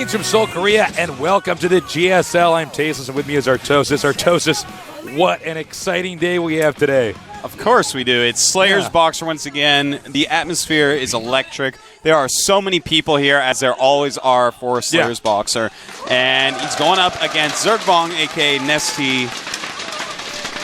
Greetings from Seoul, Korea, and welcome to the GSL. I'm Tasteless, and with me is Artosis. Artosis, what an exciting day we have today. Of course we do. It's Slayer's BoxeR once again. The atmosphere is electric. There are so many people here, as there always are for Slayer's BoxeR. And he's going up against Zergbong, a.k.a. NesTea.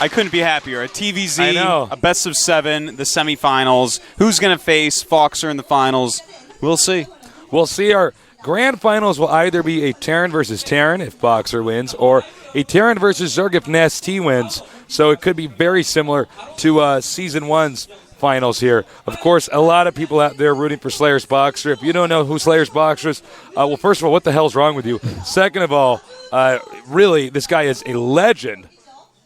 I couldn't be happier. A TVZ, I know. A best of 7, the semifinals. Who's going to face BoxeR in the finals? We'll see. We'll see. Our grand finals will either be a Terran versus Terran if BoxeR wins, or a Terran versus Zerg if NesTea wins. So it could be very similar to Season 1's finals here. Of course, a lot of people out there rooting for Slayer's BoxeR. If you don't know who Slayer's BoxeR is, well, first of all, what the hell's wrong with you? Second of all, really, this guy is a legend,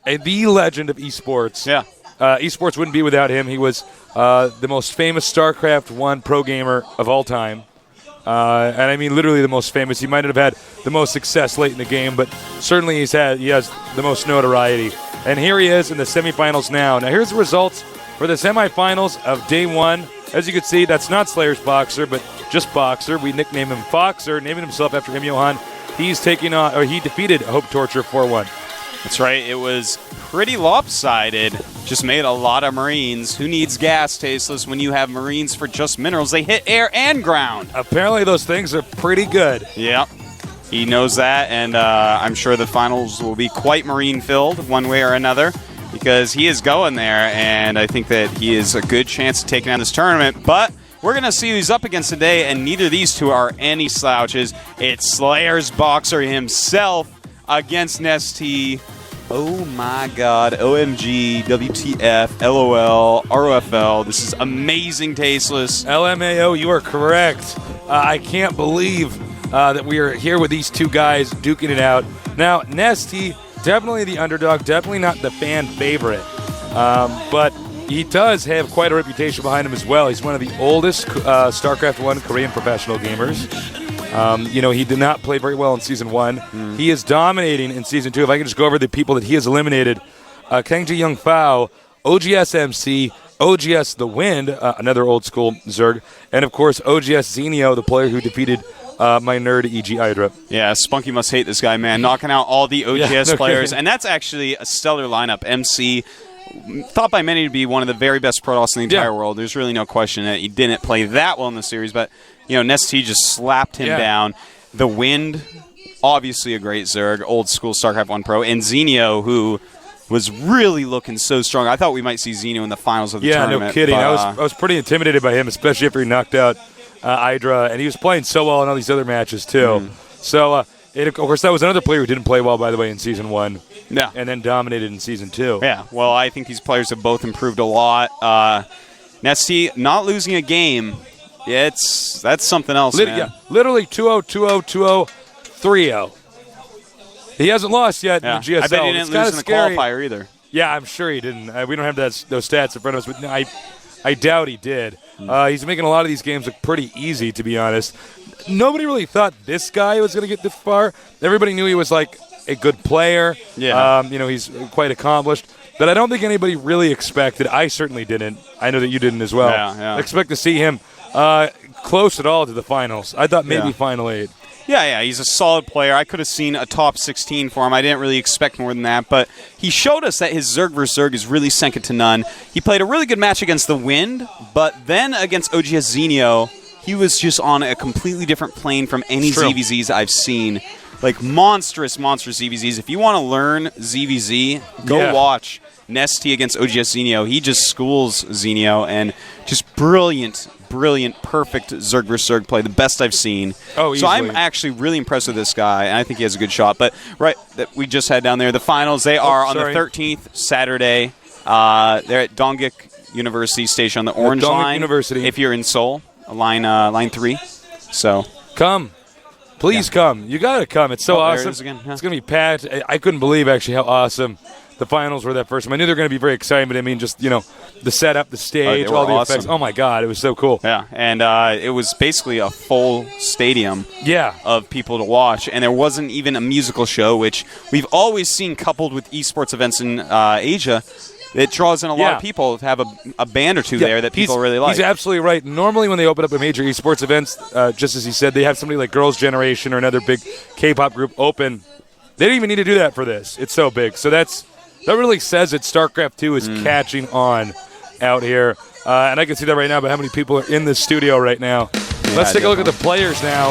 the legend of esports. Yeah. Esports wouldn't be without him. He was the most famous StarCraft I pro gamer of all time. And I mean literally the most famous. He might not have had the most success late in the game, but certainly he has the most notoriety. And here he is in the semifinals now. Now here's the results for the semifinals of day one. As you can see, that's not Slayer's BoxeR, but just BoxeR. We nickname him BoxeR, naming himself after him, Yo-hwan. He defeated Hope Torture 4-1. That's right. It was pretty lopsided. Just made a lot of Marines. Who needs gas, Tasteless, when you have Marines for just minerals? They hit air and ground. Apparently those things are pretty good. Yep. He knows that, and I'm sure the finals will be quite Marine-filled one way or another because he is going there, and I think that he is a good chance of taking on this tournament. But we're going to see who he's up against today, and neither of these two are any slouches. It's Slayer's BoxeR himself against NesTea. Oh my God, OMG, WTF, LOL, ROFL. This is amazing, Tasteless. LMAO, you are correct. I can't believe that we are here with these two guys duking it out. Now, NesTea, definitely the underdog, definitely not the fan favorite. But he does have quite a reputation behind him as well. He's one of the oldest StarCraft I Korean professional gamers. He did not play very well in Season 1. He is dominating in Season 2. If I can just go over the people that he has eliminated. Kangji Young Fao, OGS MC, OGS The Wind, another old school Zerg, and of course OGS Zenio, the player who defeated my nerd EG Hydra. Yeah, Spunky must hate this guy, man. Knocking out all the OGS players. And that's actually a stellar lineup. MC, thought by many to be one of the very best Protoss in the entire world. There's really no question that he didn't play that well in the series, but NesTea just slapped him down. The Wind, obviously a great Zerg, old school StarCraft I Pro, and Zenio, who was really looking so strong. I thought we might see Zenio in the finals of the tournament. Yeah, no kidding. I was pretty intimidated by him, especially after he knocked out Hydra, and he was playing so well in all these other matches too. So, of course, that was another player who didn't play well, by the way, in Season 1. Yeah. And then dominated in Season 2. Yeah, well, I think these players have both improved a lot. NesTea not losing a game, that's something else, man. Yeah, literally 2-0, 2-0, 2-0, 3-0. He hasn't lost yet in the GSL. I bet he didn't lose in the qualifier either. Yeah, I'm sure he didn't. We don't have those stats in front of us, but I doubt he did. He's making a lot of these games look pretty easy, to be honest. Nobody really thought this guy was going to get this far. Everybody knew he was like a good player. Yeah. He's quite accomplished. But I don't think anybody really expected. I certainly didn't. I know that you didn't as well. Yeah. Expect to see him close at all to the finals. I thought maybe Final 8. Yeah, he's a solid player. I could have seen a top 16 for him. I didn't really expect more than that, but he showed us that his Zerg vs. Zerg is really second to none. He played a really good match against the Wind, but then against OGS Zenio, he was just on a completely different plane from any ZvZs I've seen. Like monstrous ZvZs. If you want to learn ZvZ, go watch NesTea against OGS Zenio. He just schools Zenio, and just brilliant, perfect Zerg vs. Zerg play, the best I've seen. Oh, easily. So I'm actually really impressed with this guy, and I think he has a good shot. But that we just had down there, the finals, they are on the 13th, Saturday. They're at Dongguk University Station on the Orange Line. University. If you're in Seoul, line 3. So come. Please come. You got to come. It's so awesome. There it is again. Yeah. It's going to be packed. I couldn't believe, actually, how awesome the finals were that first time. I knew they were going to be very exciting, but I mean, just, the setup, the stage, all the effects. Oh, my God. It was so cool. Yeah, and it was basically a full stadium of people to watch, and there wasn't even a musical show, which we've always seen coupled with esports events in Asia. it draws in a lot of people to have a band or two there that people really like. He's absolutely right. Normally when they open up a major esports events, just as he said, they have somebody like Girls' Generation or another big K-pop group open. They don't even need to do that for this. It's so big. So that really says that StarCraft II is catching on out here. And I can see that right now by how many people are in the studio right now. Yeah, Let's take a look at the players now.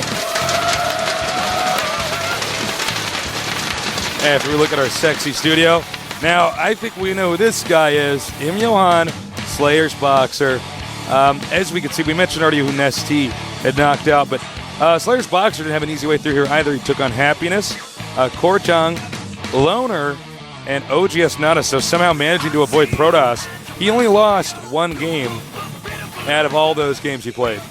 After we look at our sexy studio. Now, I think we know who this guy is. Yo-hwan, Slayer's BoxeR. As we can see, we mentioned already who NesTea had knocked out, but Slayer's BoxeR didn't have an easy way through here either. He took on Happiness, Korjang, Loner, and OGS Nada, so somehow managing to avoid Protoss. He only lost one game out of all those games he played.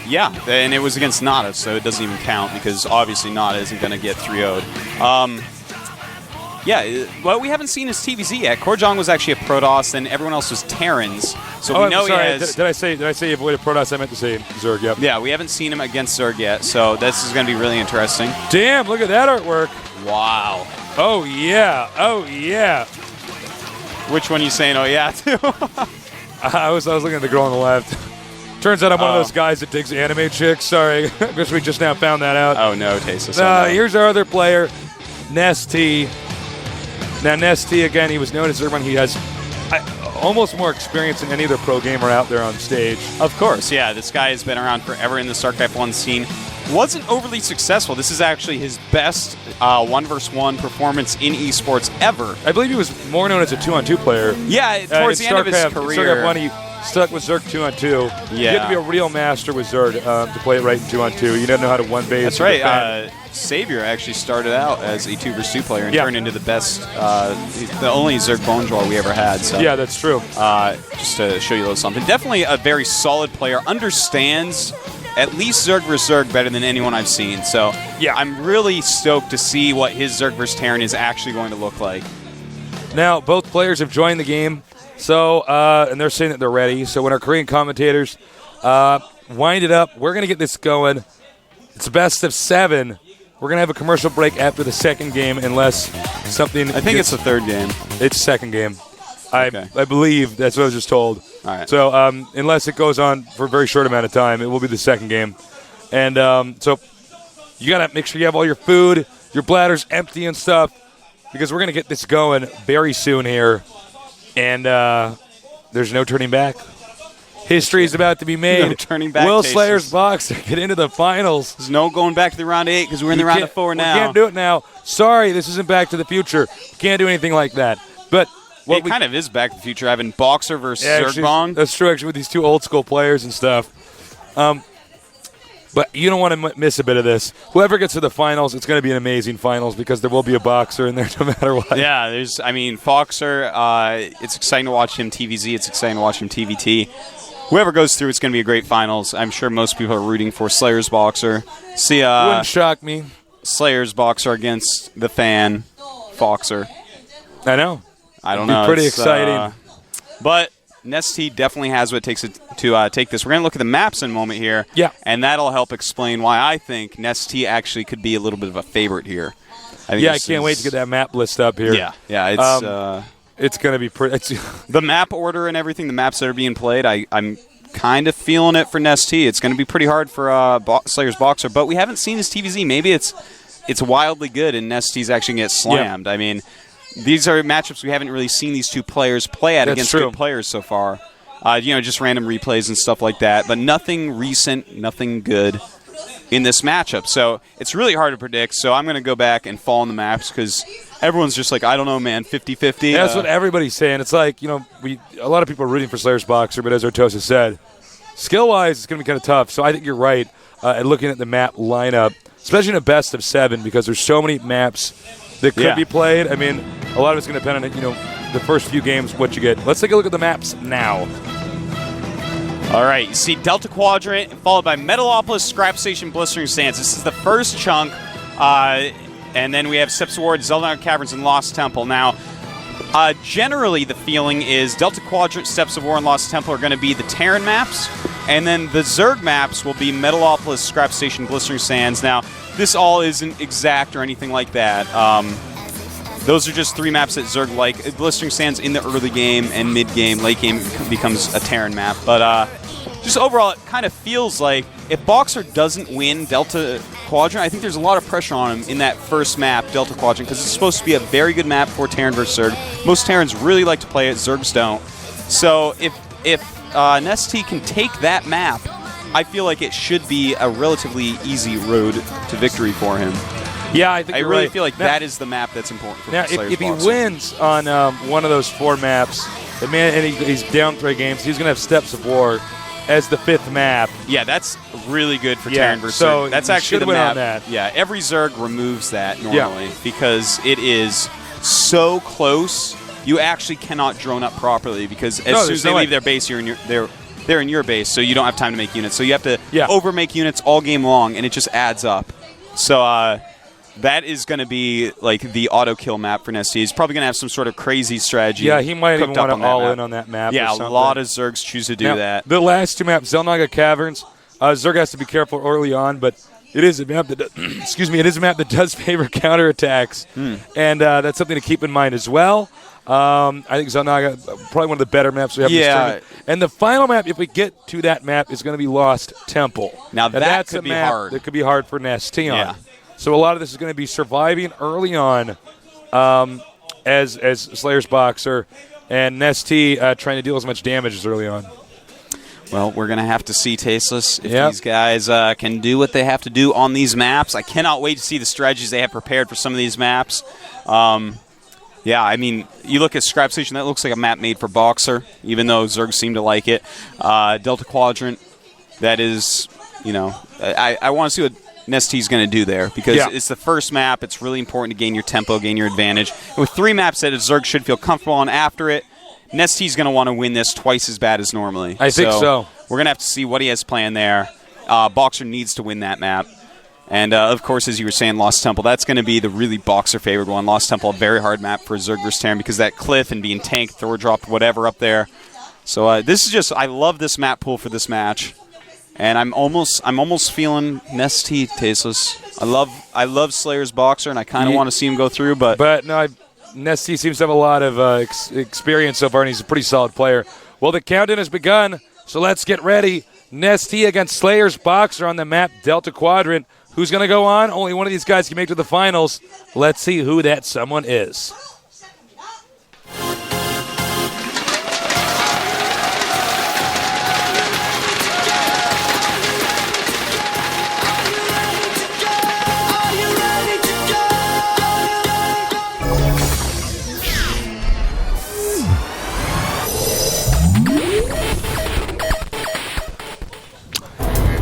Yeah, and it was against Nada, so it doesn't even count because obviously Nada isn't going to get 3-0'd. Yeah, well, we haven't seen his TVZ yet. Korjang was actually a Protoss, and everyone else was Terrans. So we know sorry, he has... Did I say he avoided Protoss? I meant to say Zerg, yep. Yeah, we haven't seen him against Zerg yet, so this is going to be really interesting. Damn, look at that artwork. Wow. Oh, yeah. Oh, yeah. Which one are you saying, oh, yeah, to? I was looking at the girl on the left. Turns out I'm one of those guys that digs anime chicks. Sorry, I guess we just now found that out. Oh, no, Tesa. Here's our other player, NesTea. Now, NesTea, again, he was known as Zergman. He has almost more experience than any other pro gamer out there on stage. Of course, yeah. This guy has been around forever in the StarCraft I scene. Wasn't overly successful. This is actually his best 1v1 performance in esports ever. I believe he was more known as a 2-on-2 player. Yeah, towards the end of his career. StarCraft I, he stuck with Zerg 2-on-2. Yeah. You have to be a real master with Zerg to play it right in 2-on-2. You don't know how to one base. That's right. Savior actually started out as a 2 vs 2 player and turned into the best, the only Zerg Bonjour we ever had. So yeah, that's true. Just to show you a little something. Definitely a very solid player. Understands at least Zerg vs Zerg better than anyone I've seen. So yeah, I'm really stoked to see what his Zerg vs Terran is actually going to look like. Now, both players have joined the game, so and they're saying that they're ready. So when our Korean commentators wind it up, we're going to get this going. It's best of 7. We're going to have a commercial break after the second game unless something... I think it's the third game. It's second game. Okay. I believe that's what I was just told. All right. So unless it goes on for a very short amount of time, it will be the second game. And so you got to make sure you have all your food, your bladder's empty and stuff, because we're going to get this going very soon here. And there's no turning back. History is about to be made. No turning back. Will Slayer's BoxeR get into the finals? There's no going back to the round 8 because we're in the round of 4 now. We can't do it now. Sorry, this isn't Back to the Future. We can't do anything like that. But it kind of is Back to the Future, having BoxeR versus Zergbong. That's true, actually, with these two old school players and stuff. But you don't want to miss a bit of this. Whoever gets to the finals, it's going to be an amazing finals because there will be a BoxeR in there no matter what. Yeah, BoxeR, it's exciting to watch him TVZ. It's exciting to watch him TVT. Whoever goes through, it's going to be a great finals. I'm sure most people are rooting for Slayer's BoxeR. See, wouldn't shock me. Slayer's BoxeR against the fan, BoxeR. I know. I don't know. It'd be pretty exciting. But NesTea definitely has what it takes to take this. We're going to look at the maps in a moment here. Yeah. And that'll help explain why I think NesTea actually could be a little bit of a favorite here. I can't wait to get that map list up here. Yeah, it's going to be pretty. The map order and everything, the maps that are being played, I'm kind of feeling it for NesTea. It's going to be pretty hard for Slayer's BoxeR, but we haven't seen his TVZ. Maybe it's wildly good and NesTea's actually going to get slammed. I mean, these are matchups we haven't really seen these two players play at against good players so far. Just random replays and stuff like that, but nothing recent, nothing good in this matchup. So it's really hard to predict, so I'm going to go back and fall on the maps because everyone's just like, I don't know, man, 50-50. Yeah, that's what everybody's saying. It's like, a lot of people are rooting for Slayer's BoxeR, but as Artosa said, skill-wise, it's going to be kind of tough. So I think you're right at looking at the map lineup, especially in a best of 7, because there's so many maps that could be played. I mean, a lot of it's going to depend on, the first few games, what you get. Let's take a look at the maps now. All right, you see Delta Quadrant, followed by Metalopolis, Scrap Station, Blistering Sands. This is the first chunk, and then we have Steps of War, Zelda Caverns, and Lost Temple. Now, generally the feeling is Delta Quadrant, Steps of War, and Lost Temple are going to be the Terran maps, and then the Zerg maps will be Metalopolis, Scrap Station, Blistering Sands. Now, this all isn't exact or anything like that. those are just 3 maps that Zerg like. Blistering Sands in the early game and mid game, late game becomes a Terran map. But just overall, it kind of feels like if BoxeR doesn't win Delta Quadrant, I think there's a lot of pressure on him in that first map, Delta Quadrant, because it's supposed to be a very good map for Terran versus Zerg. Most Terrans really like to play it, Zergs don't. So if NesTea can take that map, I feel like it should be a relatively easy road to victory for him. Yeah, I think I you're really right. feel like now, that is the map that's important for now, Slayer's if he BoxeR. wins on one of those 4 maps, the man and he's down 3 games, he's going to have Steps of War as the 5th map. Yeah, that's really good for Yeah, Terran versus so Zerg. That's you actually should the win map. on that. Yeah, every Zerg removes that normally because it is so close. You actually cannot drone up properly because as soon as they leave their base, they're in your base, so you don't have time to make units. So you have to overmake units all game long, and it just adds up. So that is going to be like the auto kill map for NesTea. He's probably going to have some sort of crazy strategy. Yeah, he might even want to all map. in on that map. Yeah, or a something. lot of Zergs choose to do that. The last 2 maps, Xel'Naga Caverns, Zerg has to be careful early on, but it is a map that it is a map that does favor counterattacks, and that's something to keep in mind as well. I think Xel'Naga probably one of the better maps we have. This tournament. And the final map, if we get to that map, is going to be Lost Temple. Now that's could a be map hard. that could be hard for NesTea. Yeah. So a lot of this is going to be surviving early on, as Slayer's BoxeR, and NesTea trying to deal as much damage as early on. Well, we're going to have to see, Tasteless, if these guys can do what they have to do on these maps. I cannot wait to see the strategies they have prepared for some of these maps. Yeah, I mean, you look at Scrap Station, that looks like a map made for BoxeR, even though Zerg seem to like it. Delta Quadrant, that is, I want to see what NesTea's going to do there because it's the first map. It's really important to gain your tempo, gain your advantage. And with 3 maps that Zerg should feel comfortable on after it, NesTea's going to want to win this twice as bad as normally. I think so. We're going to have to see what he has planned there. BoxeR needs to win that map. And, of course, as you were saying, Lost Temple, that's going to be the really BoxeR-favored one. Lost Temple, a very hard map for Zerg versus Terran because that cliff and being tanked, Thor dropped, whatever up there. So this is just, I love this map pool for this match. And I'm almost feeling NesTea, Tasteless. I love Slayer's BoxeR, and I kind of want to see him go through, but no, NesTea seems to have a lot of experience so far, and he's a pretty solid player. Well, the countdown has begun, so let's get ready. NesTea against Slayer's BoxeR on the map Delta Quadrant. Who's going to go on? Only one of these guys can make it to the finals. Let's see who that someone is.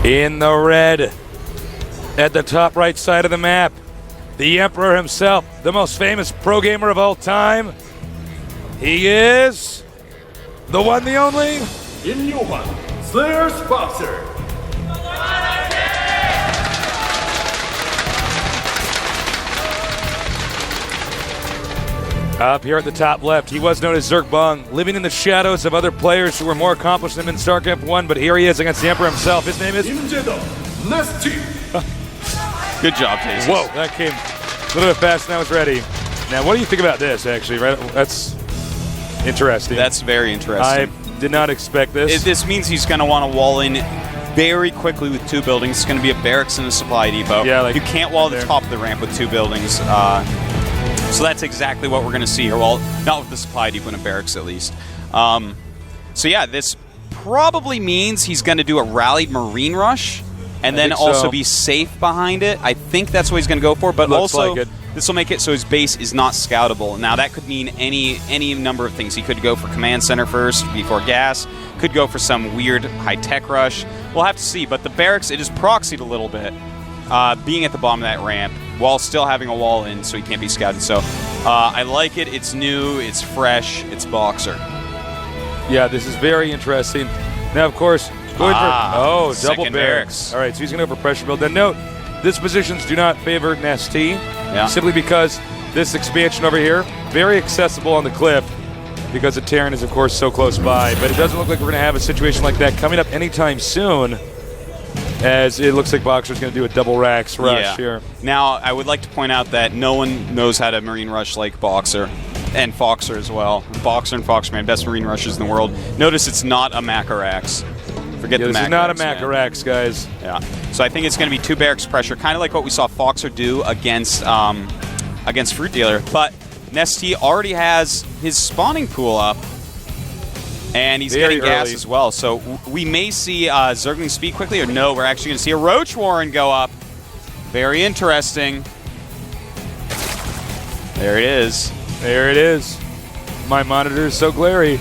In the red, at the top right side of the map, the Emperor himself, the most famous pro gamer of all time. He is the one, the only. In Yo-hwan, Slayer's BoxeR. Up here at the top left, he was known as Zergbong, living in the shadows of other players who were more accomplished than him in StarCraft I, but here he is against the Emperor himself. His name is NesTea. good job, Tasteless. Whoa, that came a little bit fast and I was ready. Now, what do you think about this, actually? Right? That's interesting. That's very interesting. I did not expect this. This means he's going to want to wall in very quickly with 2 buildings. It's going to be a barracks and a supply depot. Yeah, like you can't wall the there. top of the ramp with 2 buildings. So that's exactly what we're going to see here. Well, not with the supply depot and a barracks, at least. So yeah, this probably means he's going to do a rallied Marine rush and then also be safe behind it. I think that's what he's going to go for, but Looks also like it. this will make it so his base is not scoutable. Now, that could mean any number of things. He could go for command center first before gas, could go for some weird high-tech rush. We'll have to see, but the barracks, it is proxied a little bit, being at the bottom of that ramp, while still having a wall in so he can't be scouted. So I like it. It's new. It's fresh. It's BoxeR. Yeah, this is very interesting. Now, of course, going for double barracks. All right, so he's going to go for pressure build. Then note, these positions do not favor NesTea, simply because this expansion over here, very accessible on the cliff, because the Terran is, of course, so close by. But it doesn't look like we're going to have a situation like that coming up anytime soon. as it looks like BoxeR's going to do a double racks rush here. Now, I would like to point out that no one knows how to Marine Rush like BoxeR. And Foxer as well. BoxeR and Foxman, best Marine Rushers in the world. Notice it's not a Macarax. Forget the Macarax. This is not a Macarax, guys. Yeah. So I think it's going to be 2 barracks pressure, kind of like what we saw Foxer do against Fruit Dealer. But NesTea already has his spawning pool up, and he's getting gas as well. So we may see Zergling speed quickly, or no, we're actually going to see a Roach Warren go up. Very interesting. There it is. There it is. My monitor is so glary.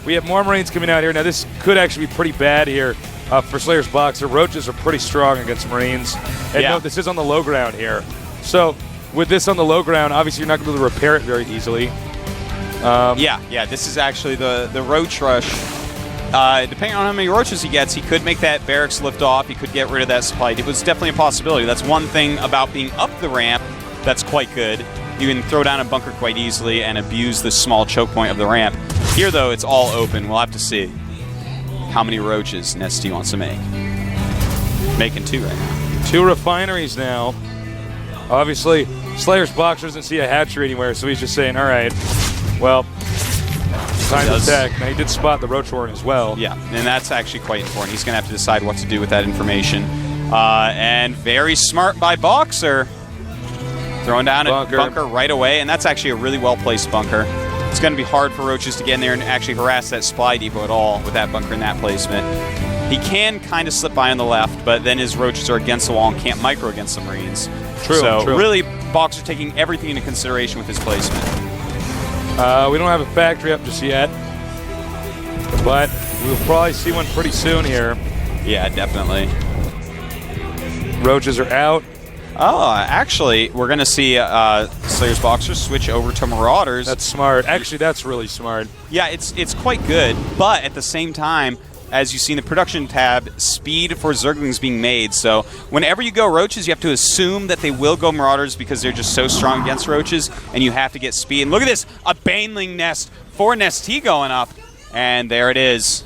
We have more Marines coming out here. Now, this could actually be pretty bad here for Slayer's BoxeR. Roaches are pretty strong against Marines. And note, this is on the low ground here. So, with this on the low ground, obviously you're not going to be able to repair it very easily. This is actually the Roach Rush. Depending on how many Roaches he gets, he could make that barracks lift off. He could get rid of that supply. It was definitely a possibility. That's one thing about being up the ramp that's quite good. You can throw down a bunker quite easily and abuse the small choke point of the ramp. Here, though, it's all open. We'll have to see how many Roaches NesTea wants to make. Making 2 right now. 2 refineries now. Obviously, Slayer's BoxeR doesn't see a hatchery anywhere, so he's just saying, all right, well, time to attack. Now, he did spot the Roach Warren as well. Yeah, and that's actually quite important. He's going to have to decide what to do with that information. And very smart by BoxeR. Throwing down a bunker right away, and that's actually a really well-placed bunker. It's going to be hard for Roaches to get in there and actually harass that supply depot at all with that bunker in that placement. He can kind of slip by on the left, but then his Roaches are against the wall and can't micro against the Marines. True. Really, BoxeR taking everything into consideration with his placement. We don't have a factory up just yet, but we'll probably see one pretty soon here. Yeah, definitely. Roaches are out. Oh, actually, we're going to see Slayer's BoxeR switch over to Marauders. That's smart. Actually, that's really smart. Yeah, it's quite good, but at the same time, as you see in the production tab, speed for Zerglings being made. So whenever you go Roaches, you have to assume that they will go Marauders because they're just so strong against Roaches, and you have to get speed. And look at this, a Baneling nest for NesTea going up, and there it is.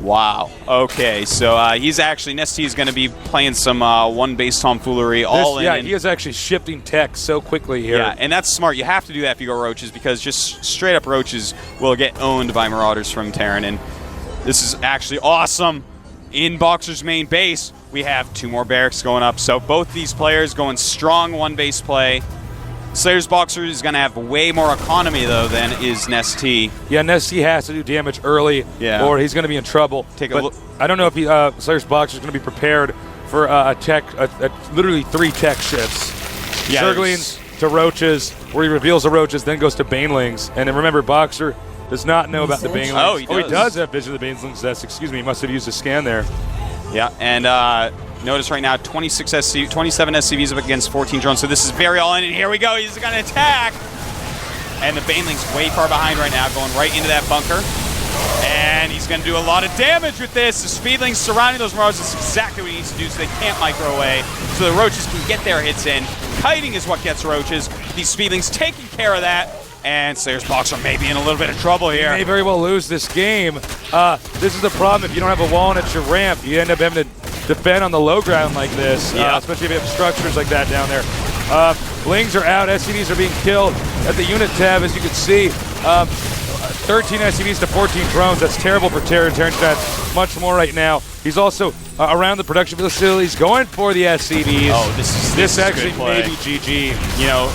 Wow. Okay, so he's actually, NesTea is going to be playing some one-base tomfoolery all in. Yeah, he is actually shifting tech so quickly here. Yeah, and that's smart. You have to do that if you go Roaches because just straight-up Roaches will get owned by Marauders from Terran. And this is actually awesome. In BoxeR's main base, we have 2 more barracks going up. So both these players going strong one-base play. Slayer's BoxeR is going to have way more economy, though, than is NesTea. Yeah, NesTea has to do damage early, or he's going to be in trouble. Take a look. I don't know if Slayer's BoxeR is going to be prepared for literally 3 tech shifts. Yeah, Zerglings to Roaches, where he reveals the Roaches, then goes to Banelings. And then remember, BoxeR does not know about the Banelings. Oh, he does have vision of the Banelings. Excuse me, he must have used a scan there. Yeah, and notice right now 27 SCVs up against 14 drones, so this is very all in, and here we go, he's going to attack! And the Baneling's way far behind right now, going right into that bunker. And he's going to do a lot of damage with this. The Speedlings surrounding those Marauders is exactly what he needs to do so they can't micro away, so the Roaches can get their hits in. Kiting is what gets Roaches. These Speedlings taking care of that. And Slayer's BoxeR may be in a little bit of trouble here. He may very well lose this game. This is the problem. If you don't have a wall and it's your ramp, you end up having to defend on the low ground like this, especially if you have structures like that down there. Blings are out. SCVs are being killed. At the unit tab, as you can see, 13 SCVs to 14 drones. That's terrible for Terran. Terran's got much more right now. He's also around the production facilities going for the SCVs. Oh, this actually may be GG. You know,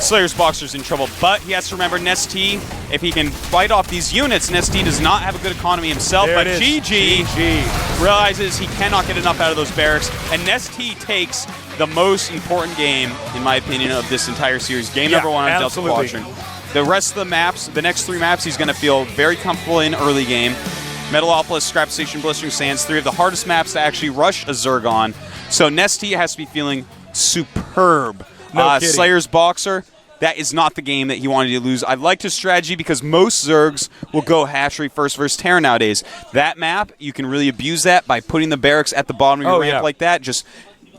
Slayer's BoxeR's in trouble, but he has to remember NesTea, if he can fight off these units, NesTea does not have a good economy himself, there but GG realizes he cannot get enough out of those barracks, and NesTea takes the most important game, in my opinion, of this entire series. Game number 1 on Delta Quadrant. The rest of the maps, the next 3 maps, he's going to feel very comfortable in early game. Metalopolis, Scrap Station, Blistering Sands, 3 of the hardest maps to actually rush a Zerg on. So NesTea has to be feeling superb. No Slayer's BoxeR, that is not the game that he wanted to lose. I liked his strategy because most Zergs will go hatchery first versus Terran nowadays. That map, you can really abuse that by putting the barracks at the bottom of your ramp like that. Just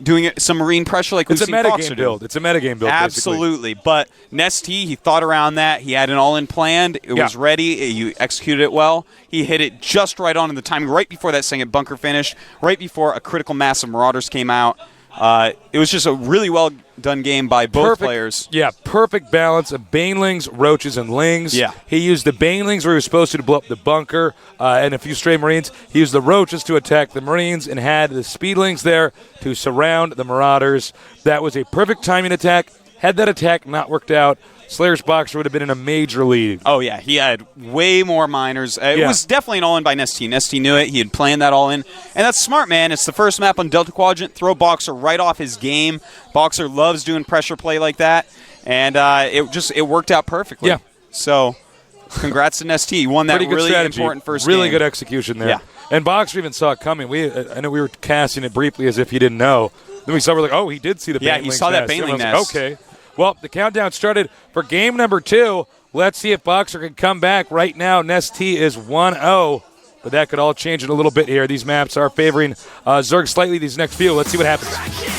doing some marine pressure like we've It's a seen BoxeR metagame do. build. It's a metagame build, Absolutely. But NesTea, he thought around that. He had an all-in planned. It was ready. You executed it well. He hit it just right on in the timing, right before that second bunker finished, right before a critical mass of Marauders came out. It was just a really well-done game by both players. Yeah, perfect balance of Banelings, Roaches, and Lings. Yeah. He used the Banelings where he was supposed to blow up the bunker and a few stray Marines. He used the Roaches to attack the Marines and had the Speedlings there to surround the Marauders. That was a perfect timing attack. Had that attack not worked out, Slayer's BoxeR would have been in a major lead. Oh, yeah. He had way more miners. It was definitely an all-in by NesTea. NesTea knew it. He had planned that all-in. And that's smart, man. It's the first map on Delta Quadrant. Throw BoxeR right off his game. BoxeR loves doing pressure play like that. And it worked out perfectly. Yeah. So, congrats to NesTea. He won that Pretty good really strategy. important first Really game. good execution there. Yeah. And BoxeR even saw it coming. I know we were casting it briefly as if he didn't know. Then we saw, we're like, oh, he did see the Baneling he saw that nest. Baneling Everyone's like, nest. okay. Well, the countdown started for game number 2. Let's see if BoxeR can come back. Right now, NesTea is 1-0, but that could all change in a little bit here. These maps are favoring Zerg slightly these next few. Let's see what happens.